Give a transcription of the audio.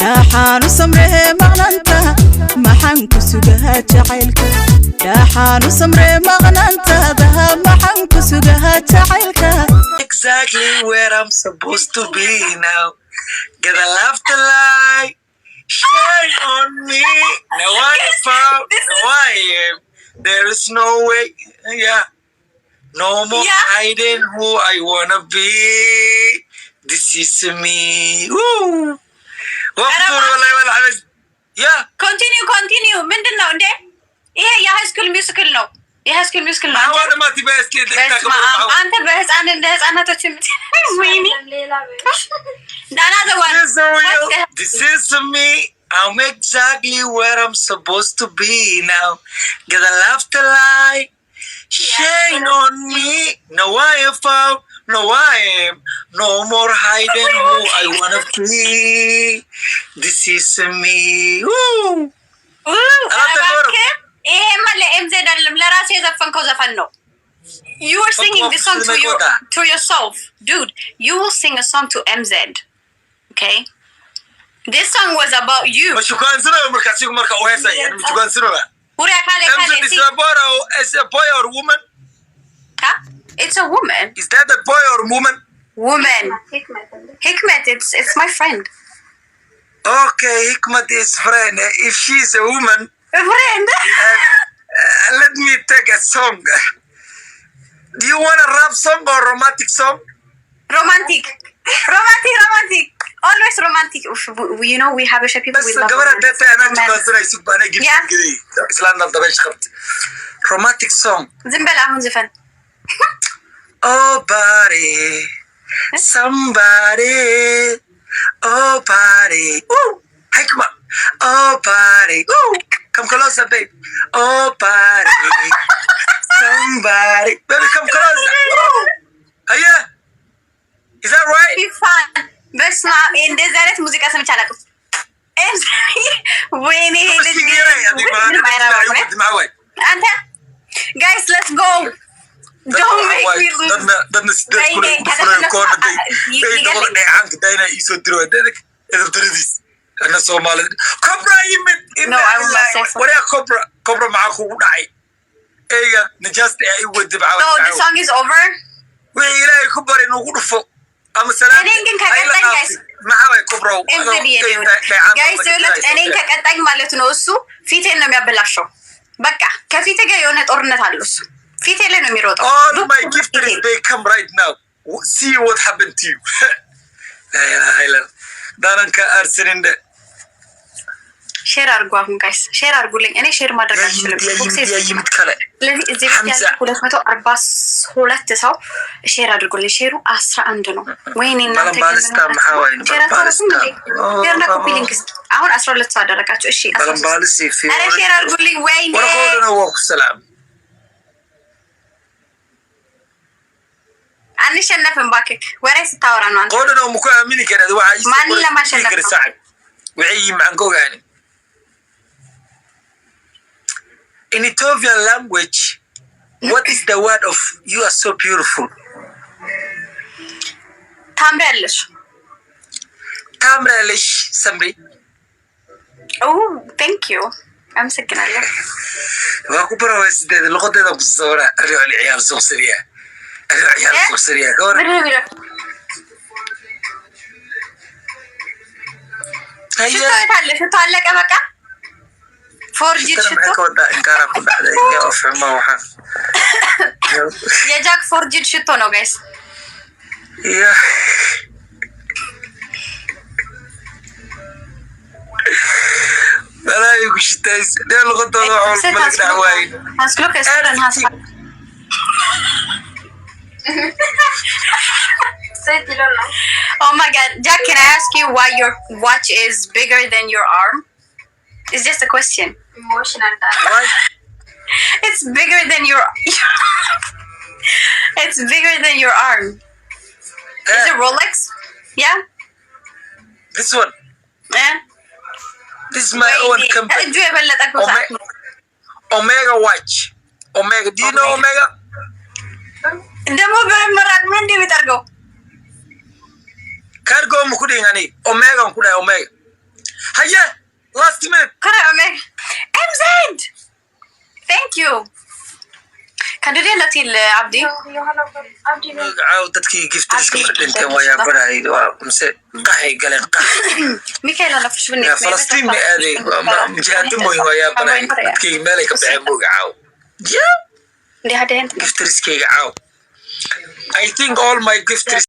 حانو سمره مغنانتا ما حنكو سوغها جعيلك يا حانو سمره مغنانتا ده ما حنكو سوغها جعيلك. Exactly where I'm supposed to be now. Get a laugh to light, shine on me. Now I found, now I am. There is no way, yeah. No more hiding who I wanna be. This is me. Woo. Yeah. Continue. Mindana unde? Yeah, High School Musical no. High School Musical no. How are the best kid? Ante best and there's another team. Another one. This is me. I'm exactly where I'm supposed to be now. Get a laughter light, shine on me. Now I have found, now I am. No more hiding who I wanna be. This is me. Woo! You were singing this song to yourself. Dude, you will sing a song to MZ. Okay? This song was about you. But you can't say is a boy or woman? Huh? It's a woman. Is that a boy or woman? Woman. Hikmet, it's my friend. Okay, Hikmet is friend. If she's a woman, A friend. let me take a song. Do you want a rap song or romantic song? Romantic. Always romantic. You know, we Habesha people. We love romantic song. Zimbala Hunzifan. Oh, body, somebody. Oh, body. Ooh, Hikma. Oh, body. Ooh, come closer, babe. Oh, body, somebody. Baby, come closer. Ooh. Yeah. Is that right? Be fun. Best ma in this direct music as a child. And guys, let's go. Don't make me lose. No, I will not say so. What are Cobra Maku? Just So the song is over. I'm a all my gifters, they come right now. See what happened to you. Share our guam, guys. Share our bullying. Any share mother. Share our gully. Share Astra and no. When in not I want Astra. Let's start. I got to she. Share our gully. Wayne. أنا شلنا في مباكك ورئيس التورة نوان. قولنا مكوى مني كده دوا عايز. ما نلا ما شلنا. وعي معكو يعني. In Ethiopian language, what is the word of you are so beautiful? Tamrelish. Tamrelish, somebody. Oh, thank you. I'm sick of it. وأكو بروس ده اللغة ده بالصورة أريد العيال سوسرية. العيال سوسرية كور. شو تقول شو تقول لك أبكا؟ فورجيت شو؟ يا جاك فورجيت شو تونو guys. يا. لا يقولش تايس ده اللغة ده عول ملك دعوين. هسلوك يسألن هسا. Oh my God, Jack! Can I ask you why your watch is bigger than your arm? It's just a question. Emotional. Why? It's bigger than your. It's bigger than your arm. Is it Rolex? Yeah. This one. Yeah. This is my own company. Omega watch. Omega. Do you know Omega? Cargo mukudi ngani. Omega mukudi Omega. Hiya, last minute. MZ! Thank you. Kan du dela till Abdi? dadkii giftriska dhinteen waa yaa barahay mise qaxay galeen Mikael alla försvunnit. Falastiin ma aaday mujaahadimooyin waa yaa barahay dadkii meelay ka baxeen mooga caaw Det hade hänt. giftriskayga caaw I think all my gifts